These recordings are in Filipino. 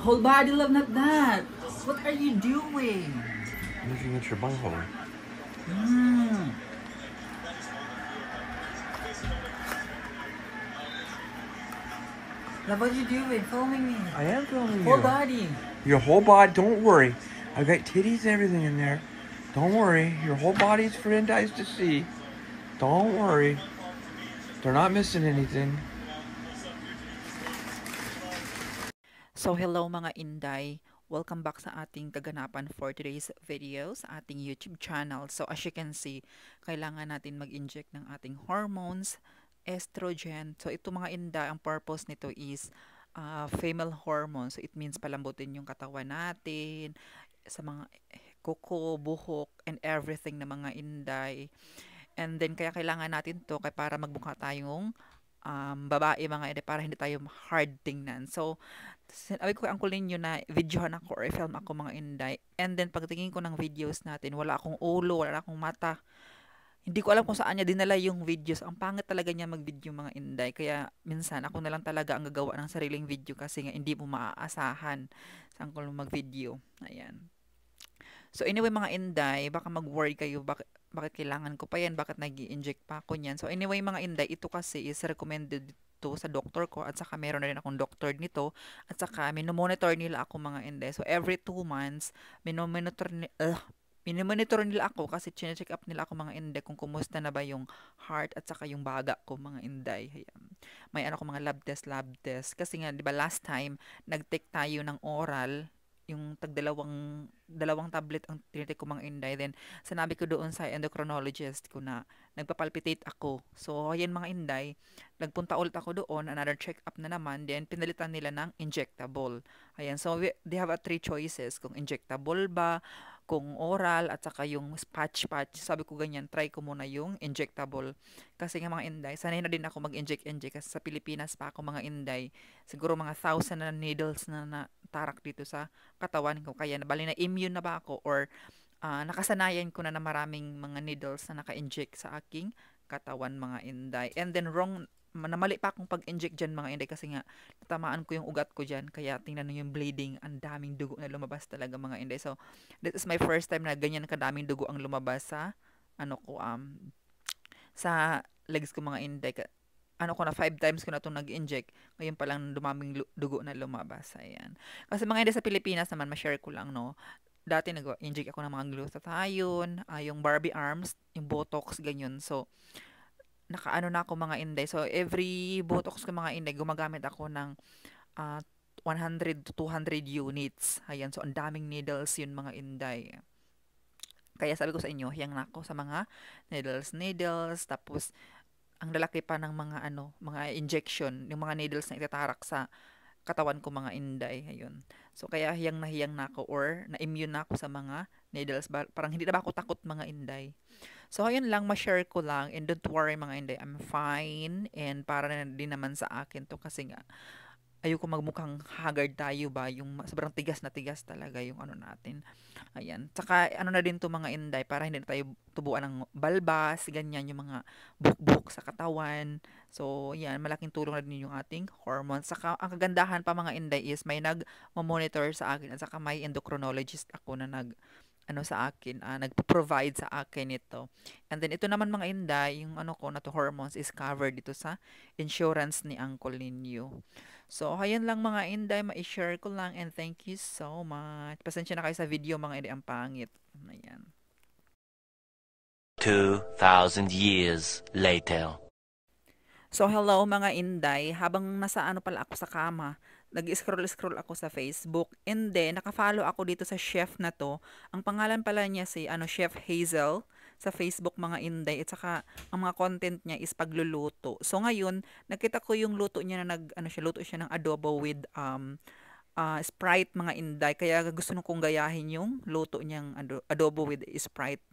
Whole body love, not that. What are you doing? I'm looking at your butthole. Love, what are you doing? Filming me. I am filming Whole you. body. Your whole body, don't worry. I've got titties and everything in there. Don't worry. Your whole body's for Indies to see. Don't worry. They're not missing anything. So hello mga Inday, welcome back sa ating kaganapan for today's video sa ating YouTube channel. So as you can see, kailangan natin mag-inject ng ating hormones, estrogen. So ito mga Inday, ang purpose nito is female hormones. So it means palambutin yung katawan natin sa mga kuko, buhok, and everything na mga Inday. And then kaya kailangan natin to kaya para magmukha tayong babae mga Inday para hindi tayo hard tingnan. So sinabi ko ang kulin nyo na videohan ako or film ako mga Inday. And then pagtingin ko ng videos natin, wala akong ulo, wala akong mata. Hindi ko alam kung saan niya dinala yung videos. Ang pangit talaga niya mag-video mga Inday. Kaya minsan ako na lang talaga ang gagawa ng sariling video kasi nga hindi mo maaasahan saan ko mag-video. Ayan. So anyway mga Inday, baka mag-worry kayo bakit kailangan ko pa yan, bakit nag-i-inject pa ako niyan. So anyway mga Inday, ito kasi is recommended to sa doktor ko at saka meron na rin akong doctor nito at saka minomonitor nila ako mga Inday. So every 2 months, minomonitor nila ako kasi chine-check up nila ako mga Inday kung kumusta na ba yung heart at saka yung baga ko mga Inday. Ayan. May ano ko mga lab test kasi nga 'di ba last time nag-take tayo ng oral yung dalawang tablet ang tinitake ko mga Inday. Then, sinabi ko doon sa endocrinologist ko na nagpapalpitate ako. So, ayan mga Inday, nagpunta ulit ako doon, another check-up na naman, then pinalitan nila ng injectable. Ayan, so they have 3 choices, kung injectable ba, kung oral, at saka yung patch. Sabi ko ganyan, try ko muna yung injectable. Kasi nga mga Inday, sanay na din ako mag-inject kasi sa Pilipinas pa ako mga Inday. Siguro mga 1,000 na needles na tarak dito sa katawan ko. Kaya bali na immune na ba ako or nakasanayan ko na maraming mga needles na naka-inject sa aking katawan mga Inday. And then namali pa akong pag-inject dyan mga Inday kasi nga natamaan ko yung ugat ko dyan. Kaya tingnan nyo yung bleeding. Ang daming dugo na lumabas talaga mga Inday. So, this is my first time na ganyan kadaming dugo ang lumabas sa sa legs ko mga Inday. Na 5 times ko na itong nag-inject. Ngayon pa lang dumaming dugo na lumabas. Ayan. Kasi mga Inday sa Pilipinas naman, ma-share ko lang, no? Dati nag-inject ako ng mga glutathione, yung Barbie arms, yung Botox, ganyan. So, nakaano na ako mga Inday. So, every Botox ko mga Inday, gumagamit ako ng 100 to 200 units. Ayan. So, ang daming needles yun mga Inday. Kaya sabi ko sa inyo, hiyang na ako sa mga needles, tapos, ang lalaki pa ng mga injection, yung mga needles na itatarak sa katawan ko mga Inday. Ayun. So, kaya hiyang na ako or na-immune na ako sa mga needles. Parang hindi na ba ako takot mga Inday. So, ayun lang, ma-share ko lang. And don't worry mga Inday, I'm fine. And para na din naman sa akin to kasi nga, ayoko magmukhang haggard tayo ba, yung sobrang tigas na tigas talaga yung natin. Ayan. Tsaka na din to mga Inday para hindi na tayo tubuan ng balbas, ganyan yung mga bukbuk sa katawan. So, yan, malaking tulong na din yung ating hormones. Saka ang kagandahan pa mga Inday is may nag-monitor sa akin at saka may endocrinologist ako na sa akin, nagpo-provide sa akin ito. And then ito naman mga Inday, yung ko na to hormones is covered dito sa insurance ni Uncle ninyo. So, ayan lang mga Inday, ma-share ko lang and thank you so much. Pasensya na kayo sa video mga Inday, ang pangit. Ayan. 2,000 years later. So, hello mga Inday. Habang nasa pala ako sa kama, nag-scroll ako sa Facebook. And then, naka-follow ako dito sa chef na to. Ang pangalan pala niya si Chef Hazel sa Facebook mga Inday. At saka, ang mga content niya is pagluluto. So, ngayon, nakita ko yung luto niya na luto siya ng adobo with Sprite mga Inday. Kaya gusto kong gayahin yung luto niyang adobo with Sprite.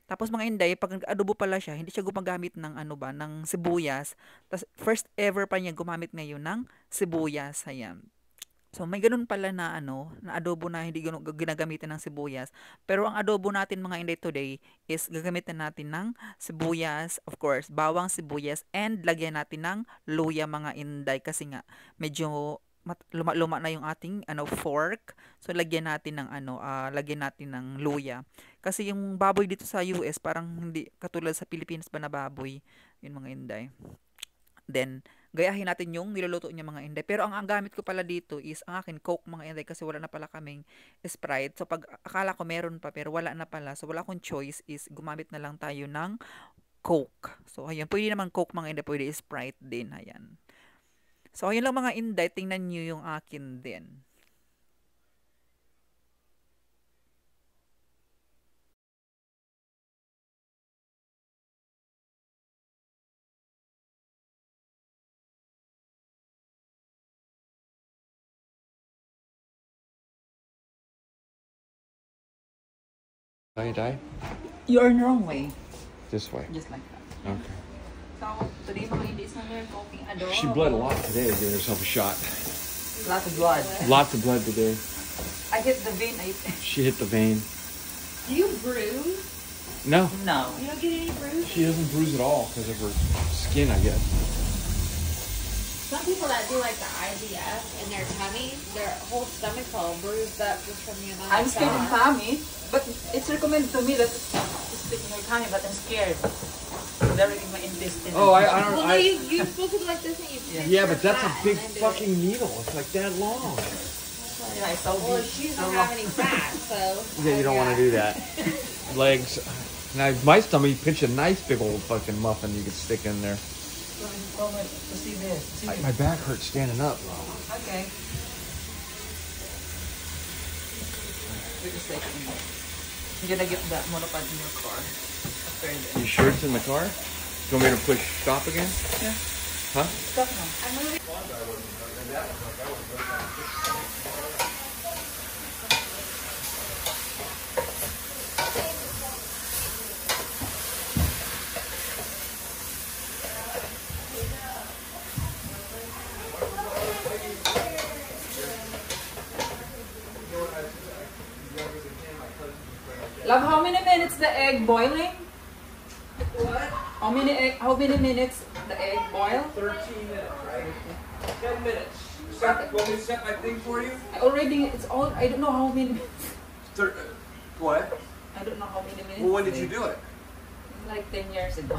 Tapos mga Inday, pag adobo pala siya, hindi siya gumagamit ng ng sibuyas. Tapos first ever pa niya gumamit ngayon ng sibuyas. Ayan. So may ganun pala na na adobo na hindi ginagamitan ng sibuyas. Pero ang adobo natin mga Inday today is gagamitin natin ng sibuyas, of course, bawang sibuyas and lagyan natin ng luya mga Inday kasi nga medyo luma-luma na yung ating fork. So lagyan natin ng lagyan natin ng luya. Kasi yung baboy dito sa US parang hindi katulad sa Pilipinas ba na baboy, yun mga inday. Then gayahin natin yung niluluto niya mga inday. Pero ang gamit ko pala dito is ang akin Coke mga inday kasi wala na pala kaming Sprite. So pag akala ko meron pa pero wala na pala. So wala akong choice is gumamit na lang tayo ng Coke. So ayun, pwede naman Coke mga inday, pwede Sprite din, ayan. So, ayun lang mga inday. Tingnan nyo yung akin din. How you die? You are in the wrong way. This way. Just like that. Okay. So, today mga inday is we're cooking adobo. She bled a lot today, giving herself a shot. Lots of blood. Lots of blood today. I hit the vein. She hit the vein. Do you bruise? No, No. You don't get any bruise? she doesn't bruise at all because of her skin, I guess. Some people that do like the IVF in their tummy, their whole stomach's all bruised up just from the amount I'm of scared in shot. tummy, but it's recommended to me that to stick in my tummy, but I'm scared. They're in my intestine. Oh, I don't. Well, no, you're supposed to go like this and you stick Yeah, your but that's a fat big and then do it. fucking needle. It's like that long. Yeah, it's so Well, big. she so doesn't long. have any fat, so. Yeah, you don't want to do that. Legs. Now, my stomach, you pinch a nice big old fucking muffin you could stick in there. Oh, my, to see this. See this. My back hurts standing up. Okay. Wait a second. You're gonna get that monopod in your car. After this. You sure it's in the car? You want me to push stop again? Yeah. Huh? Stop now. Love, how many minutes the egg boiling? What? How many minutes the egg boil? 13 minutes, right? 10 minutes. Want me to set my thing for you? I don't know how many minutes. What? I don't know how many minutes. Well, when did you do it? Like 10 years ago.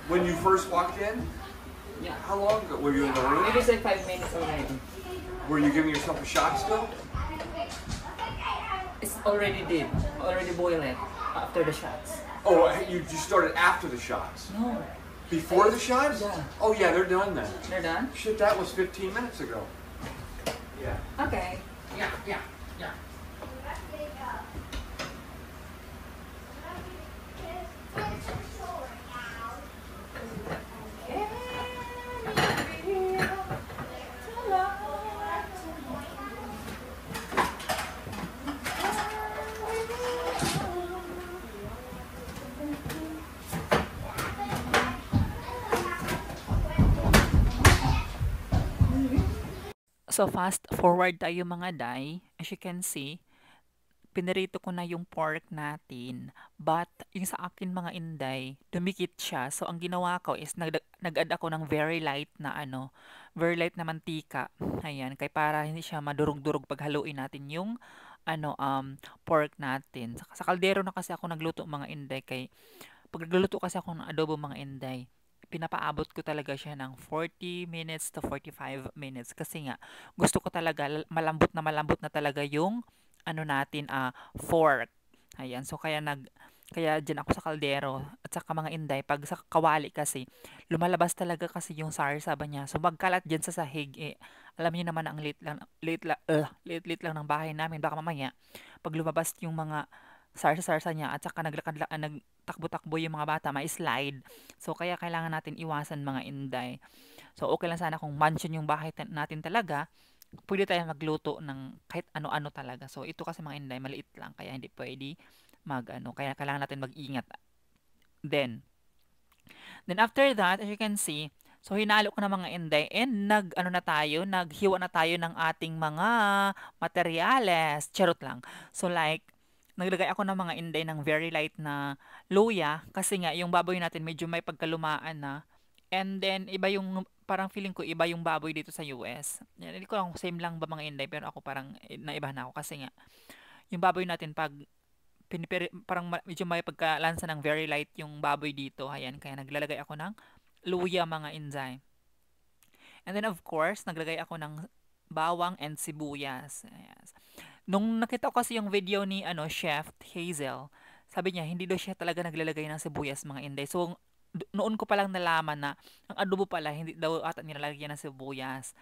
When you first walked in? Yeah. How long ago? Were you in the room? Maybe it's like 5 minutes already. Were you giving yourself a shot still? It's already boiled after the shots. Oh, you started after the shots. No, Before the shots? Yeah. Oh, yeah, they're done then. they're done? Shit, that was 15 minutes ago. Yeah. Okay. Yeah. So, fast forward tayo mga day. As you can see, pinirito ko na yung pork natin. But, yung sa akin mga inday, dumikit siya. So, ang ginawa ko is nag-add ako ng very light na mantika. Ayan, kaya para hindi siya madurog-durog pag haluin natin yung pork natin. Sa kaldero na kasi ako nagluto mga inday. Pag nagluluto kasi ako ng adobo mga inday, pinapaabot ko talaga siya ng 40 minutes to 45 minutes kasi nga gusto ko talaga malambot na talaga yung fork. Ayan, so kaya diyan ako sa kaldero at saka mga inday pag sa kawali kasi lumalabas talaga kasi yung sarsaba niya. So magkalat diyan sa sahig alam niyo naman ang late lang ng bahay namin, baka mamaya pag lumabas yung mga sarsa niya at saka nagtakbo-takbo yung mga bata, ma-slide. So, kaya kailangan natin iwasan mga inday. So, okay lang sana kung mansion yung bahay natin talaga, pwede tayo magluto ng kahit ano-ano talaga. So, ito kasi mga inday, maliit lang, kaya hindi pwede kaya kailangan natin mag-ingat. Then after that, as you can see, so hinalo ko na mga inday and naghiwa na tayo ng ating mga materyales. Charot lang. So, like, naglagay ako ng mga inday ng very light na luya kasi nga yung baboy natin medyo may pagkalumaan na And then, iba yung, parang feeling ko, iba yung baboy dito sa US. Yan, hindi ko lang, same lang ba mga Inday, pero ako parang naiba na ako. Kasi nga, yung baboy natin, pag, parang medyo may pagkalansa ng very light yung baboy dito. Ayan, kaya naglalagay ako ng luya mga Inday. And then, of course, naglagay ako ng bawang and sibuyas. Ayan. Nung nakita ko kasi yung video ni, Chef Hazel, sabi niya, hindi daw siya talaga naglalagay ng sibuyas mga Inday. So, noon ko palang nalaman na ang adobo pala hindi daw ata nilalagyan ng sibuyas.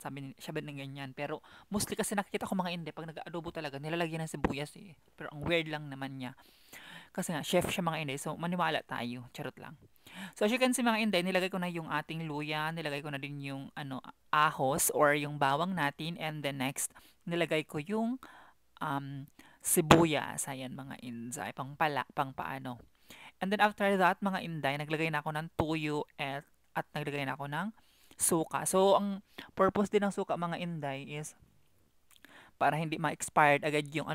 Sabi ng ganyan. Pero mostly kasi nakikita ko mga Inday pag nag-adobo talaga nilalagyan ng sibuyas eh. Pero ang weird lang naman niya. Kasi nga chef siya mga Inday. So maniwala tayo. Charot lang. So as you can see mga Inday, nilagay ko na yung ating luya, nilagay ko na din yung ahos or yung bawang natin, and then next nilagay ko yung sibuyas. Ayan mga Inday, pang paano. And then after that, mga Inday, naglagay na ako ng tuyo at naglagay na ako ng suka. So, ang purpose din ng suka, mga Inday, is para hindi ma-expired agad yung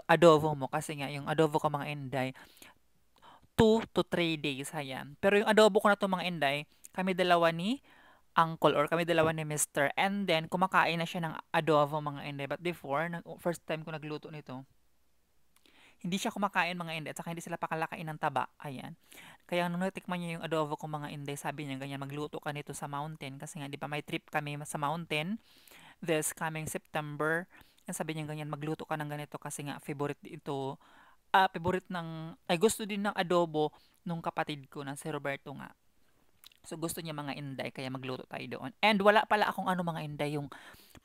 adobo mo. Kasi nga, yung adobo ko, mga Inday, 2 to 3 days. Ayan. Pero yung adobo ko na to mga Inday, kami dalawa ni Uncle or kami dalawa ni Mr. And then, kumakain na siya ng adobo, mga Inday. But before, first time ko nagluto nito, hindi siya kumakain mga Inday at saka hindi sila pakalakain ng taba. Ayan. Kaya nung natikman niya yung adobo ko mga Inday, sabi niya ganyan, magluto ka nito sa mountain. Kasi nga, di ba may trip kami sa mountain this coming September. And sabi niya ganyan, magluto ka ng ganito kasi nga, favorite gusto din ng adobo nung kapatid ko na si Roberto nga. So, gusto niya mga Inday, kaya magluto tayo doon. And wala pala akong mga Inday, yung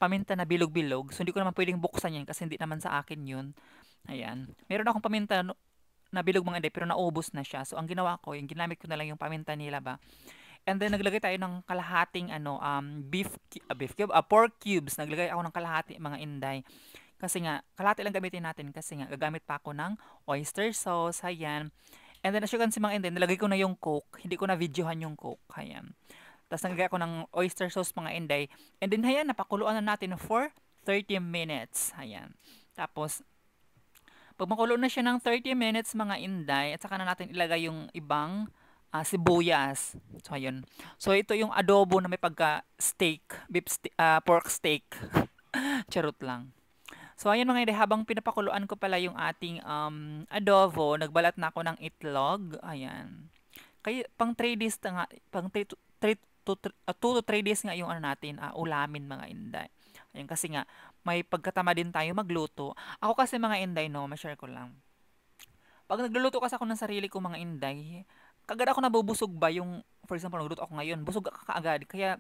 paminta na bilog-bilog. So, hindi ko naman pwedeng buksan yan kasi hindi naman sa akin yun. Ayan. Meron akong paminta na bilog mga Inday, pero naubos na siya. So, ang ginawa ko, yung ginamit ko na lang yung paminta nila ba. And then, naglagay tayo ng kalahating, pork cubes. Naglagay ako ng kalahati mga Inday. Kasi nga, kalahati lang gamitin natin kasi nga, gagamit pa ako ng oyster sauce. Ayan. And then, as you can see mga Inday, nilagay ko na yung Coke. Hindi ko na videohan yung Coke. Ayan. Tapos, naglagay ako ng oyster sauce mga Inday. And then, ayan, napakuluan na natin for 30 minutes. Ayan. Tapos, pag makulo na siya ng 30 minutes mga Inday, at saka na natin ilagay yung ibang sibuyas. So, ayun. So, ito yung adobo na may pagka-steak, pork steak. Charot lang. So, ayun mga Inday, habang pinapakuluan ko pala yung ating adobo, nagbalat na ako ng itlog. Ayan. Kaya, pang 3 days nga, pang 2 to 3 days nga yung natin, ulamin mga Inday. Ayan, kasi nga, may pagkatama din tayo magluto. Ako kasi mga Inday, ma-share ko lang. Pag nagluluto kasi ako ng sarili ko mga Inday, kagad ako nabubusog ba yung, for example, nagluto ako ngayon, busog ka kaagad. Kaya,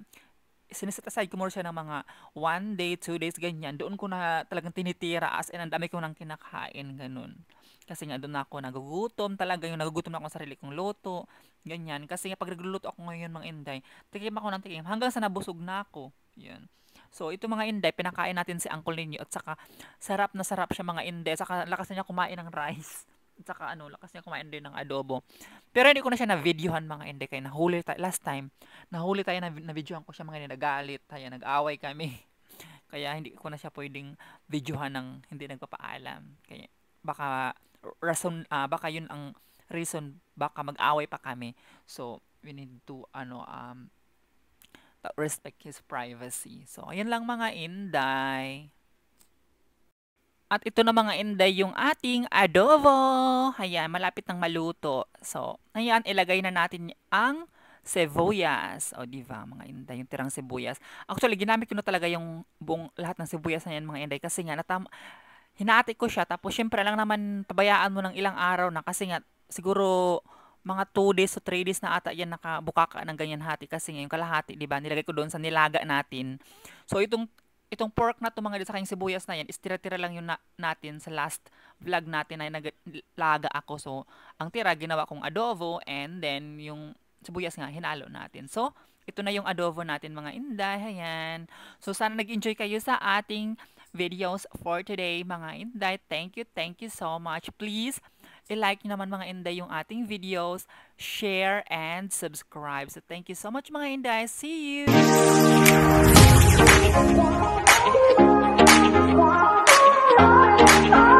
siniset aside ko muna siya ng mga 1 day, 2 days, ganyan. Doon ko na talagang tinitira as in, ang dami ko nang kinakain, ganun. Kasi nga, doon ako nagugutom talaga, yung nagugutom na ako sa sarili kong luto, ganyan. Kasi nga, pag nagluluto ako ngayon mga Inday, tikim ako ng tikim, hanggang sa nabusog na ako. Yan. So, ito mga Inday, pinakain natin si Uncle ninyo at saka sarap na sarap siya mga Inday. At saka lakas niya kumain ng rice. At saka lakas niya kumain din ng adobo. Pero hindi ko na siya na-videohan mga Inday. Kaya nahuli tayo, last time, nahuli tayo na-videohan ko siya mga Inday. Nagalit tayo, nag-away kami. Kaya hindi ko na siya pwedeng videohan ng hindi nagpapaalam. Kaya baka yun ang reason, baka mag-away pa kami. So, we need to, respect his privacy. So, ayan lang mga Inday. At ito na mga Inday yung ating adobo. Ayan, malapit nang maluto. So, ayan, ilagay na natin ang sibuyas. O, diba, mga Inday, yung tirang sibuyas. Actually, ginamit ko na talaga yung buong lahat ng sibuyas na yan, mga Inday. Kasi nga, hinati ko siya. Tapos, syempre lang naman, pabayaan mo ng ilang araw na. Kasi nga, siguro, mga 2 days to 3 days na ata yan nakabukaka ng ganyan hati kasi ngayon kalahati, di ba? Nilagay ko doon sa nilaga natin. So itong pork na to mga sa kanyang sibuyas na yan, is tira-tira lang yun natin sa last vlog natin na naglaga ako. So ang tira ginawa kong adobo and then yung sibuyas nga hinalo natin. So ito na yung adobo natin mga Inday. Ayan. So sana nag-enjoy kayo sa ating videos for today mga Inday. Thank you so much. Please i-like nyo naman mga Inday yung ating videos, share, and subscribe. So, thank you so much mga Inday. See you!